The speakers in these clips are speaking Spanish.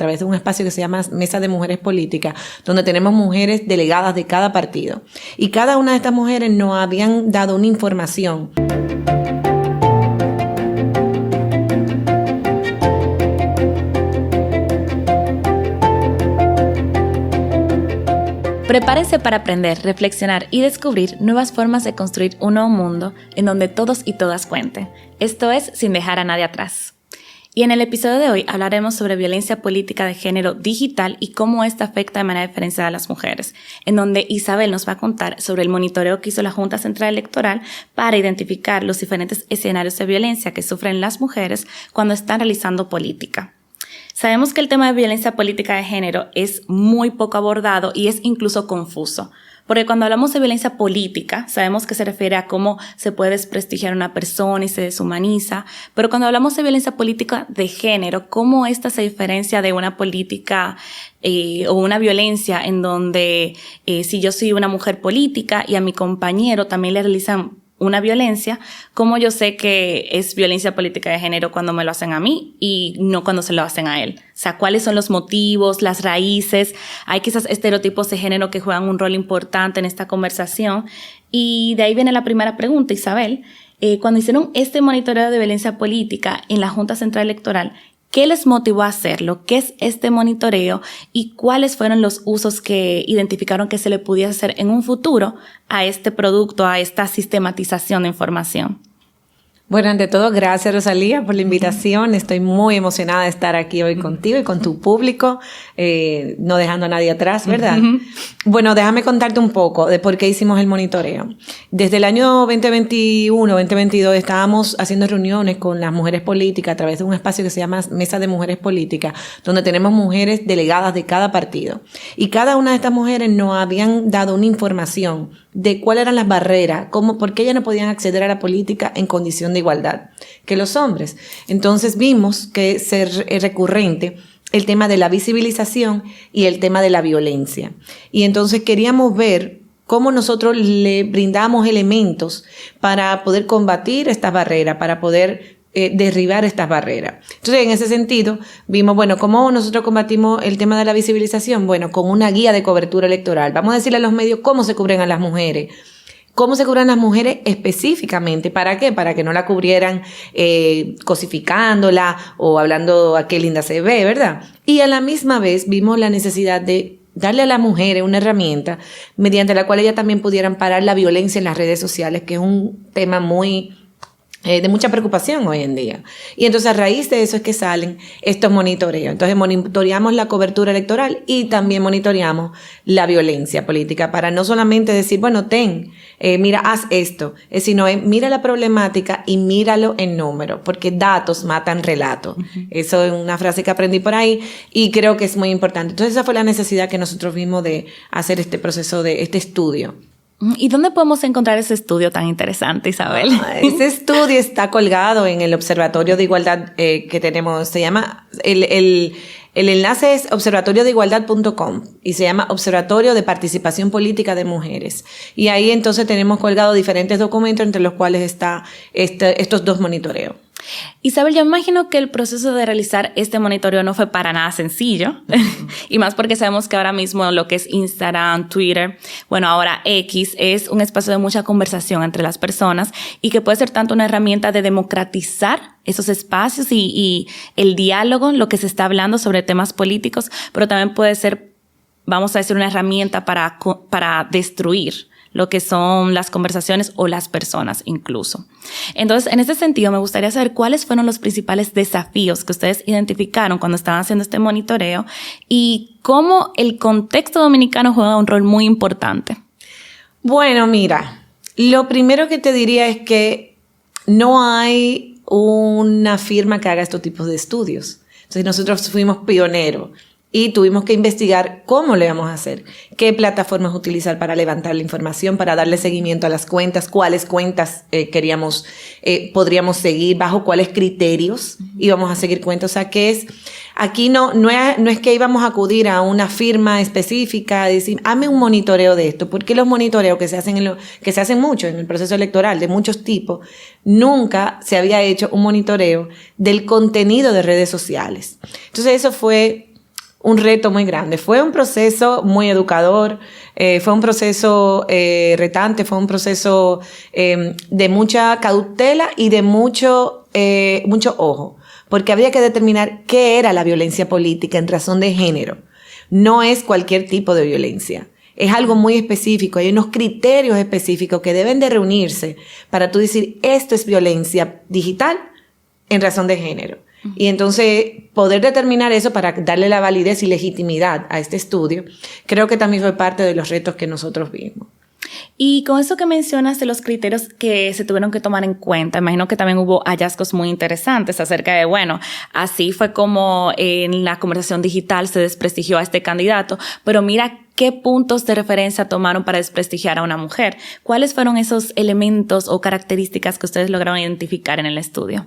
través de un espacio que se llama Mesa de Mujeres Políticas, donde tenemos mujeres delegadas de cada partido. Y cada una de estas mujeres nos habían dado una información. Prepárense para aprender, reflexionar y descubrir nuevas formas de construir un nuevo mundo en donde todos y todas cuenten. Esto es Sin dejar a nadie atrás. Y en el episodio de hoy hablaremos sobre violencia política de género digital y cómo esta afecta de manera diferenciada a las mujeres, en donde Isabel nos va a contar sobre el monitoreo que hizo la Junta Central Electoral para identificar los diferentes escenarios de violencia que sufren las mujeres cuando están realizando política. Sabemos que el tema de violencia política de género es muy poco abordado y es incluso confuso, porque cuando hablamos de violencia política, sabemos que se refiere a cómo se puede desprestigiar a una persona y se deshumaniza, pero cuando hablamos de violencia política de género, cómo esta se diferencia de una política o una violencia en donde si yo soy una mujer política y a mi compañero también le realizan una violencia, ¿cómo yo sé que es violencia política de género cuando me lo hacen a mí y no cuando se lo hacen a él? O sea, ¿cuáles son los motivos, las raíces? Hay quizás estereotipos de género que juegan un rol importante en esta conversación. Y de ahí viene la primera pregunta, Isabel. Cuando hicieron este monitoreo de violencia política en la Junta Central Electoral, ¿qué les motivó a hacerlo? ¿Qué es este monitoreo? ¿Y cuáles fueron los usos que identificaron que se le pudiera hacer en un futuro a este producto, a esta sistematización de información? Bueno, ante todo, gracias Rosalía por la invitación. Estoy muy emocionada de estar aquí hoy contigo y con tu público, no dejando a nadie atrás, ¿verdad? Bueno, déjame contarte un poco de por qué hicimos el monitoreo. Desde el año 2021, 2022 estábamos haciendo reuniones con las mujeres políticas a través de un espacio que se llama Mesa de Mujeres Políticas, donde tenemos mujeres delegadas de cada partido. Y cada una de estas mujeres nos habían dado una información de cuáles eran las barreras, por qué ellas no podían acceder a la política en condición de igualdad que los hombres. Entonces vimos que es recurrente el tema de la visibilización y el tema de la violencia. Y entonces queríamos ver cómo nosotros le brindamos elementos para poder combatir estas barreras, para poder derribar estas barreras. Entonces, en ese sentido, vimos, bueno, ¿cómo nosotros combatimos el tema de la visibilización? Bueno, con una guía de cobertura electoral. Vamos a decirle a los medios cómo se cubren a las mujeres. ¿Cómo se cubren las mujeres específicamente? ¿Para qué? Para que no la cubrieran cosificándola o hablando a qué linda se ve, ¿verdad? Y a la misma vez vimos la necesidad de darle a las mujeres una herramienta mediante la cual ellas también pudieran parar la violencia en las redes sociales, que es un tema muy de mucha preocupación hoy en día. Y entonces a raíz de eso es que salen estos monitoreos. Entonces monitoreamos la cobertura electoral y también monitoreamos la violencia política para no solamente decir, bueno, mira, haz esto, sino mira la problemática y míralo en número, porque datos matan relatos. Eso es una frase que aprendí por ahí y creo que es muy importante. Entonces esa fue la necesidad que nosotros vimos de hacer este proceso de este estudio. ¿Y dónde podemos encontrar ese estudio tan interesante, Isabel? Ese estudio está colgado en el Observatorio de Igualdad que tenemos. Se llama, el enlace es observatoriodeigualdad.com y se llama Observatorio de Participación Política de Mujeres. Y ahí entonces tenemos colgado diferentes documentos entre los cuales está estos dos monitoreos. Isabel, yo imagino que el proceso de realizar este monitoreo no fue para nada sencillo y más porque sabemos que ahora mismo lo que es Instagram, Twitter, bueno, ahora X es un espacio de mucha conversación entre las personas y que puede ser tanto una herramienta de democratizar esos espacios y el diálogo, lo que se está hablando sobre temas políticos, pero también puede ser, vamos a decir, una herramienta para destruir lo que son las conversaciones o las personas incluso. Entonces, en ese sentido, me gustaría saber cuáles fueron los principales desafíos que ustedes identificaron cuando estaban haciendo este monitoreo y cómo el contexto dominicano juega un rol muy importante. Bueno, mira, lo primero que te diría es que no hay una firma que haga estos tipos de estudios. Entonces, nosotros fuimos pioneros. Y tuvimos que investigar cómo le vamos a hacer, qué plataformas utilizar para levantar la información, para darle seguimiento a las cuentas, cuáles cuentas podríamos seguir, bajo cuáles criterios íbamos a seguir cuentas. O sea, aquí no es que íbamos a acudir a una firma específica y decir, hazme un monitoreo de esto, porque los monitoreos que se hacen mucho en el proceso electoral de muchos tipos, nunca se había hecho un monitoreo del contenido de redes sociales. Entonces eso fue un reto muy grande. Fue un proceso muy educador, fue un proceso retante, fue un proceso de mucha cautela y de mucho ojo, porque había que determinar qué era la violencia política en razón de género. No es cualquier tipo de violencia. Es algo muy específico, hay unos criterios específicos que deben de reunirse para tú decir, esto es violencia digital en razón de género. Y entonces poder determinar eso para darle la validez y legitimidad a este estudio, creo que también fue parte de los retos que nosotros vimos. Y con eso que mencionas de los criterios que se tuvieron que tomar en cuenta, imagino que también hubo hallazgos muy interesantes acerca de, bueno, así fue como en la conversación digital se desprestigió a este candidato, pero mira qué puntos de referencia tomaron para desprestigiar a una mujer. ¿Cuáles fueron esos elementos o características que ustedes lograron identificar en el estudio?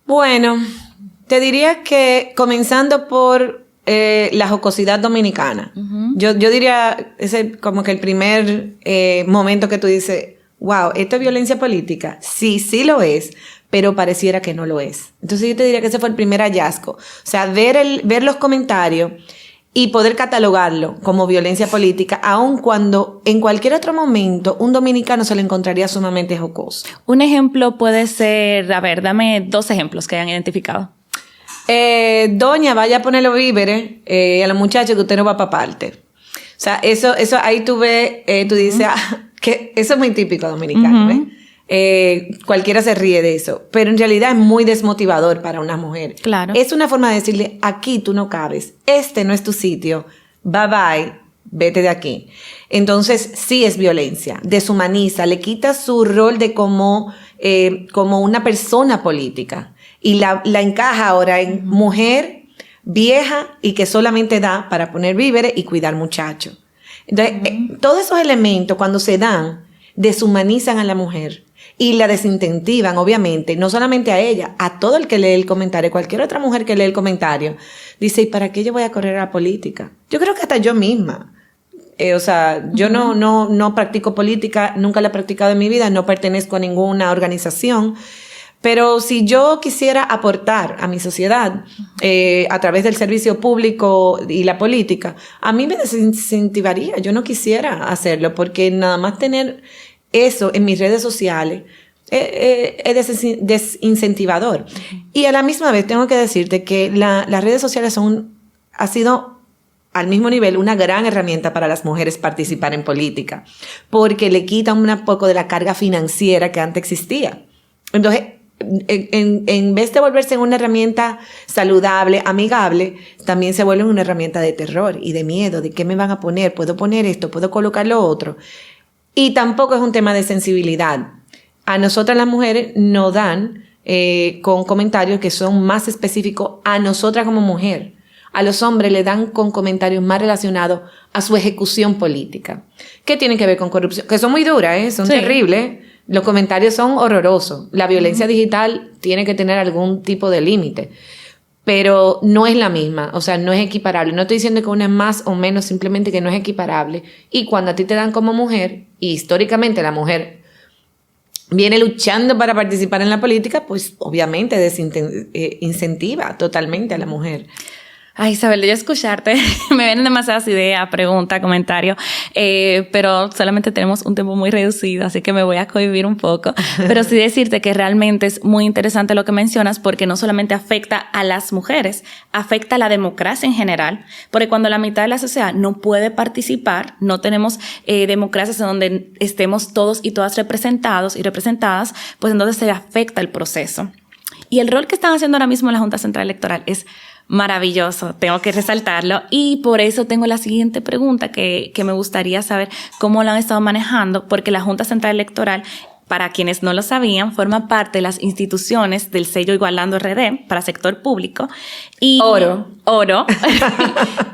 Bueno, te diría que comenzando por la jocosidad dominicana. Uh-huh. Yo diría, ese como que el primer momento que tú dices, wow, ¿esto es violencia política? Sí lo es, pero pareciera que no lo es. Entonces yo te diría que ese fue el primer hallazgo. O sea, ver los comentarios y poder catalogarlo como violencia política, aun cuando en cualquier otro momento un dominicano se lo encontraría sumamente jocoso. Un ejemplo puede ser, a ver, dame 2 ejemplos que hayan identificado. Doña, vaya a poner los víveres a los muchachos que usted no va para parte. O sea, eso ahí tú ves, tú dices, que eso es muy típico dominicano, ¿ves? Cualquiera se ríe de eso, pero en realidad es muy desmotivador para una mujer. Claro. Es una forma de decirle, aquí tú no cabes, este no es tu sitio, bye bye, vete de aquí. Entonces sí es violencia, deshumaniza, le quita su rol de como una persona política y la encaja ahora en mujer vieja y que solamente da para poner víveres y cuidar muchachos. Entonces, todos esos elementos cuando se dan deshumanizan a la mujer y la desincentivan, obviamente, no solamente a ella, a todo el que lee el comentario, cualquier otra mujer que lee el comentario, dice, ¿y para qué yo voy a correr a la política? Yo creo que hasta yo misma. Yo no practico política, nunca la he practicado en mi vida, no pertenezco a ninguna organización, pero si yo quisiera aportar a mi sociedad a través del servicio público y la política, a mí me desincentivaría, yo no quisiera hacerlo, porque nada más tener eso en mis redes sociales es desincentivador. Y a la misma vez tengo que decirte que las redes sociales ha sido al mismo nivel una gran herramienta para las mujeres participar en política, porque le quitan un poco de la carga financiera que antes existía. Entonces, en vez de volverse una herramienta saludable, amigable, también se vuelve una herramienta de terror y de miedo, de qué me van a poner, puedo poner esto, puedo colocar lo otro. Y tampoco es un tema de sensibilidad. A nosotras las mujeres nos dan con comentarios que son más específicos a nosotras como mujer. A los hombres le dan con comentarios más relacionados a su ejecución política. ¿Qué tienen que ver con corrupción? Que son muy duras, son terribles. Los comentarios son horrorosos. La violencia digital tiene que tener algún tipo de límite. Pero no es la misma, o sea, no es equiparable. No estoy diciendo que una es más o menos, simplemente que no es equiparable. Y cuando a ti te dan como mujer, y históricamente la mujer viene luchando para participar en la política, pues obviamente incentiva totalmente a la mujer. Ay, Isabel, de yo escucharte, me vienen demasiadas ideas, preguntas, comentarios, pero solamente tenemos un tiempo muy reducido, así que me voy a cohibir un poco. Pero sí decirte que realmente es muy interesante lo que mencionas, porque no solamente afecta a las mujeres, afecta a la democracia en general, porque cuando la mitad de la sociedad no puede participar, no tenemos democracias en donde estemos todos y todas representados y representadas, pues entonces se afecta el proceso. Y el rol que están haciendo ahora mismo en la Junta Central Electoral es maravilloso, tengo que resaltarlo, y por eso tengo la siguiente pregunta que me gustaría saber cómo lo han estado manejando, porque la Junta Central Electoral, para quienes no lo sabían, forma parte de las instituciones del sello Igualando RD para sector público. Y oro,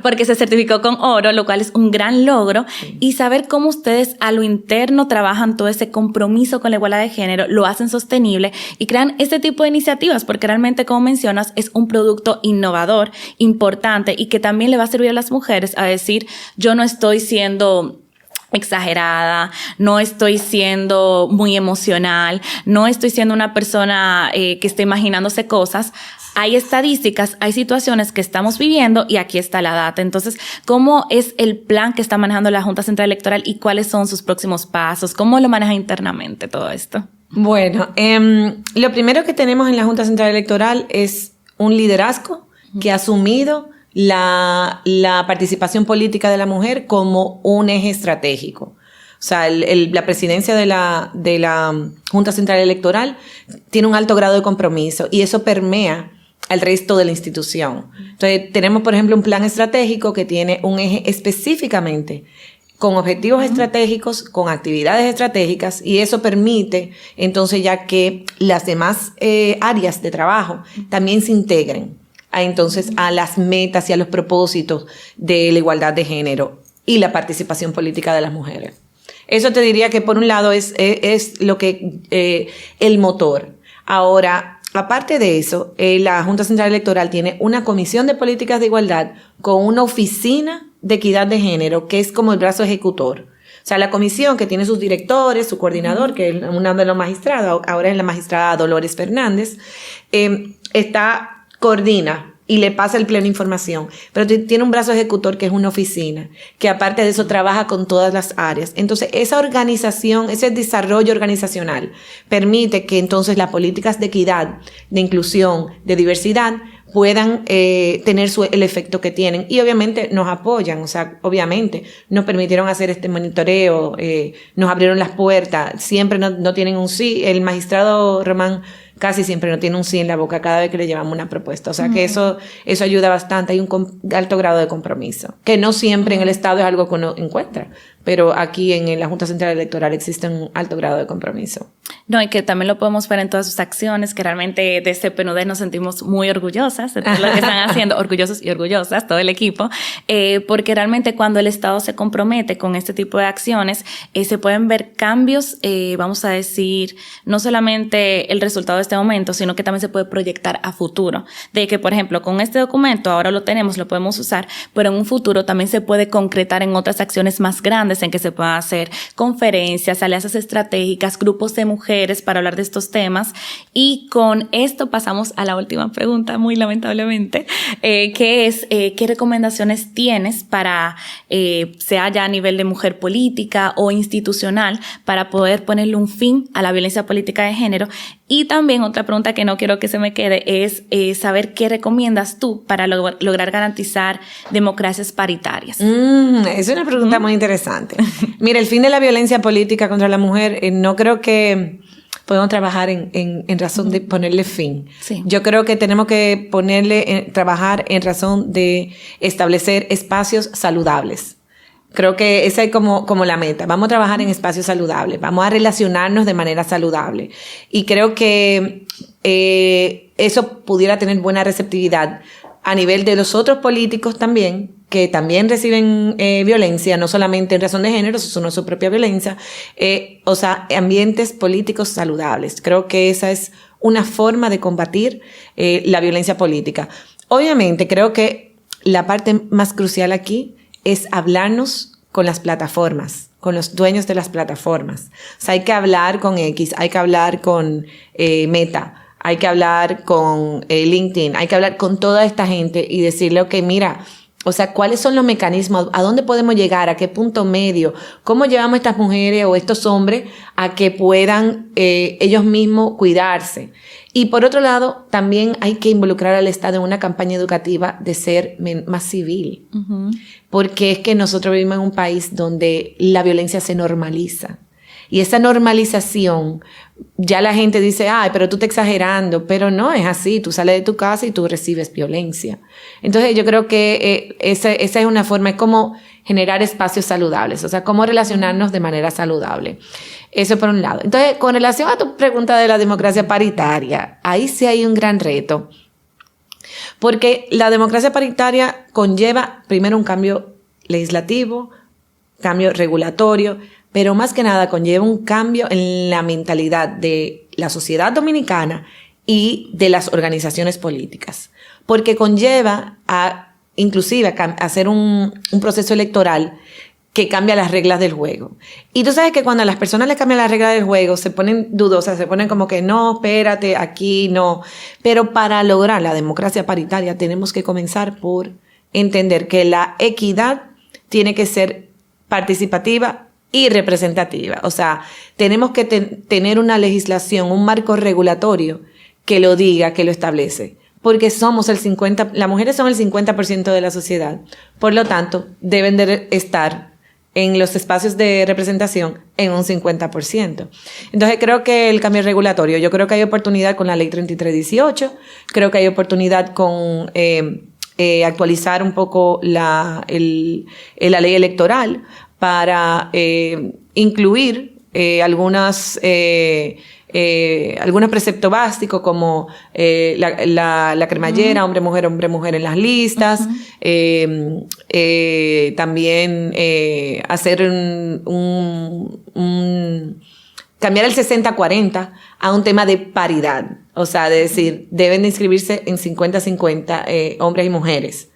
porque se certificó con oro, lo cual es un gran logro. Y saber cómo ustedes a lo interno trabajan todo ese compromiso con la igualdad de género, lo hacen sostenible y crean este tipo de iniciativas, porque realmente, como mencionas, es un producto innovador, importante, y que también le va a servir a las mujeres a decir, yo no estoy siendo exagerada, no estoy siendo muy emocional, no estoy siendo una persona que esté imaginándose cosas. hay estadísticas, hay situaciones que estamos viviendo y aquí está la data. Entonces, ¿cómo es el plan que está manejando la Junta Central Electoral y cuáles son sus próximos pasos? ¿Cómo lo maneja internamente todo esto? Bueno, lo primero que tenemos en la Junta Central Electoral es un liderazgo que ha asumido la participación política de la mujer como un eje estratégico. O sea, la presidencia de la Junta Central Electoral tiene un alto grado de compromiso y eso permea al resto de la institución. Entonces, tenemos, por ejemplo, un plan estratégico que tiene un eje específicamente con objetivos estratégicos, con actividades estratégicas, y eso permite entonces ya que las demás áreas de trabajo también se integren entonces a las metas y a los propósitos de la igualdad de género y la participación política de las mujeres. Eso te diría que por un lado es lo que el motor. Ahora, aparte de eso, la Junta Central Electoral tiene una comisión de políticas de igualdad con una oficina de equidad de género que es como el brazo ejecutor. O sea, la comisión que tiene sus directores, su coordinador, que es una de los magistrados, ahora es la magistrada Dolores Fernández, coordina y le pasa el pleno información, pero tiene un brazo ejecutor que es una oficina, que aparte de eso trabaja con todas las áreas. Entonces, esa organización, ese desarrollo organizacional permite que entonces las políticas de equidad, de inclusión, de diversidad puedan tener el efecto que tienen, y obviamente nos apoyan, o sea, obviamente nos permitieron hacer este monitoreo, nos abrieron las puertas, siempre no tienen un sí. El magistrado Román casi siempre no tiene un sí en la boca cada vez que le llevamos una propuesta. O sea que eso ayuda bastante. Hay un alto grado de compromiso, que no siempre en el Estado es algo que uno encuentra, pero aquí en la Junta Central Electoral existe un alto grado de compromiso. No, y que también lo podemos ver en todas sus acciones, que realmente desde PNUD nos sentimos muy orgullosas de todo lo que están haciendo, orgullosos y orgullosas, todo el equipo, porque realmente cuando el Estado se compromete con este tipo de acciones, se pueden ver cambios, vamos a decir, no solamente el resultado de este momento, sino que también se puede proyectar a futuro. De que, por ejemplo, con este documento ahora lo tenemos, lo podemos usar, pero en un futuro también se puede concretar en otras acciones más grandes en que se puedan hacer conferencias, alianzas estratégicas, grupos de mujeres para hablar de estos temas. Y con esto pasamos a la última pregunta, muy lamentablemente, que es ¿qué recomendaciones tienes para, sea ya a nivel de mujer política o institucional, para poder ponerle un fin a la violencia política de género? Y también otra pregunta que no quiero que se me quede es saber qué recomiendas tú para lograr garantizar democracias paritarias. Es una pregunta muy interesante. Mira, el fin de la violencia política contra la mujer, no creo que podemos trabajar en razón de ponerle fin. Sí. Yo creo que tenemos que trabajar en razón de establecer espacios saludables. Creo que esa es como la meta. Vamos a trabajar en espacios saludables, vamos a relacionarnos de manera saludable. Y creo que eso pudiera tener buena receptividad a nivel de los otros políticos también, que también reciben violencia, no solamente en razón de género, sino su propia violencia. O sea, ambientes políticos saludables. Creo que esa es una forma de combatir la violencia política. Obviamente, creo que la parte más crucial aquí es hablarnos con las plataformas, con los dueños de las plataformas. O sea, hay que hablar con X, hay que hablar con Meta, hay que hablar con LinkedIn, hay que hablar con toda esta gente y decirle, ok, mira, o sea, ¿cuáles son los mecanismos? ¿A dónde podemos llegar? ¿A qué punto medio? ¿Cómo llevamos a estas mujeres o estos hombres a que puedan ellos mismos cuidarse? Y por otro lado, también hay que involucrar al Estado en una campaña educativa de ser más civil. Uh-huh. Porque es que nosotros vivimos en un país donde la violencia se normaliza. Y esa normalización, ya la gente dice, ay, pero tú estás exagerando, pero no es así, tú sales de tu casa y tú recibes violencia. Entonces yo creo que esa es una forma, es como generar espacios saludables, o sea, cómo relacionarnos de manera saludable. Eso por un lado. Entonces, con relación a tu pregunta de la democracia paritaria, ahí sí hay un gran reto, porque la democracia paritaria conlleva primero un cambio legislativo, cambio regulatorio, pero más que nada conlleva un cambio en la mentalidad de la sociedad dominicana y de las organizaciones políticas, porque conlleva inclusive a hacer un proceso electoral que cambia las reglas del juego. Y tú sabes que cuando a las personas les cambian las reglas del juego, se ponen dudosas, se ponen como que no, espérate, aquí no. Pero para lograr la democracia paritaria tenemos que comenzar por entender que la equidad tiene que ser participativa y representativa. O sea, tenemos que tener una legislación, un marco regulatorio que lo diga, que lo establece. Porque somos las mujeres son el 50% de la sociedad. Por lo tanto, deben de estar en los espacios de representación en un 50%. Entonces, creo que el cambio regulatorio, yo creo que hay oportunidad con la ley 3318, creo que hay oportunidad con actualizar un poco la ley electoral para incluir algunos preceptos básicos como la cremallera, hombre-mujer en las listas, también hacer cambiar el 60-40 a un tema de paridad, o sea, de decir, deben de inscribirse en 50-50 hombres y mujeres.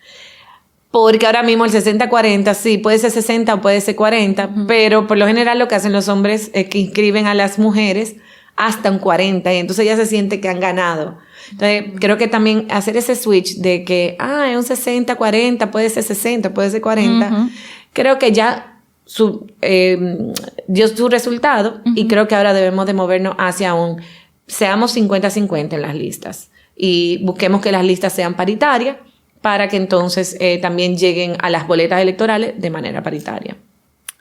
Porque ahora mismo el 60-40, sí, puede ser 60 o puede ser 40, pero por lo general lo que hacen los hombres es que inscriben a las mujeres hasta un 40 y entonces ya se siente que han ganado. Entonces, creo que también hacer ese switch de que, es un 60-40, puede ser 60, puede ser 40, creo que ya dio su resultado y creo que ahora debemos de movernos hacia seamos 50-50 en las listas y busquemos que las listas sean paritarias para que entonces también lleguen a las boletas electorales de manera paritaria.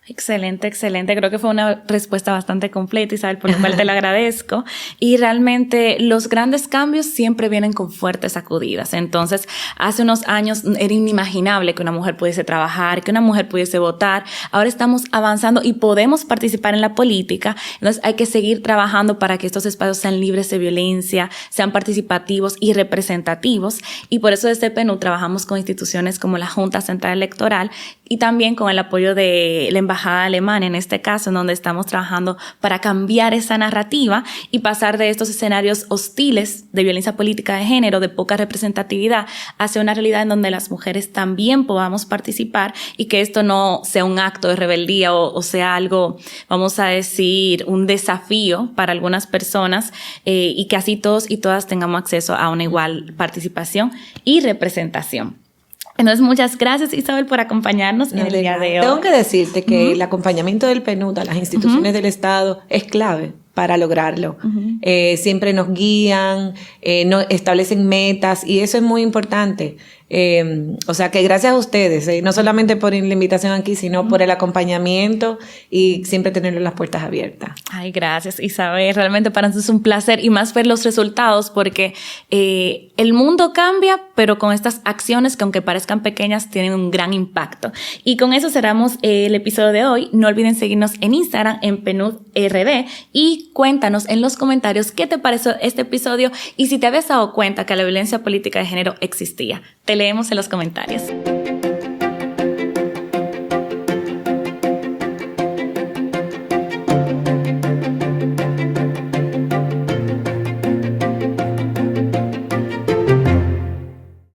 Excelente, excelente. Creo que fue una respuesta bastante completa, Isabel, por lo cual te lo agradezco. Y realmente los grandes cambios siempre vienen con fuertes sacudidas. Entonces, hace unos años era inimaginable que una mujer pudiese trabajar, que una mujer pudiese votar. Ahora estamos avanzando y podemos participar en la política. Entonces, hay que seguir trabajando para que estos espacios sean libres de violencia, sean participativos y representativos. Y por eso desde PNUD trabajamos con instituciones como la Junta Central Electoral y también con el apoyo de la Embajada Alemana, en este caso, en donde estamos trabajando para cambiar esa narrativa y pasar de estos escenarios hostiles de violencia política de género, de poca representatividad, hacia una realidad en donde las mujeres también podamos participar y que esto no sea un acto de rebeldía o sea algo, vamos a decir, un desafío para algunas personas y que así todos y todas tengamos acceso a una igual participación y representación. Entonces, muchas gracias, Isabel, por acompañarnos en el día de hoy. Tengo que decirte que el acompañamiento del PNUD a las instituciones del Estado es clave para lograrlo. Siempre nos guían, nos establecen metas y eso es muy importante. O sea que gracias a ustedes, no solamente por la invitación aquí, sino por el acompañamiento y siempre tener las puertas abiertas. Ay, gracias, Isabel. Realmente para nosotros es un placer y más ver los resultados porque el mundo cambia, pero con estas acciones que aunque parezcan pequeñas tienen un gran impacto. Y con eso cerramos el episodio de hoy. No olviden seguirnos en Instagram en PNUDRD y cuéntanos en los comentarios qué te pareció este episodio y si te habías dado cuenta que la violencia política de género existía. Te leemos en los comentarios.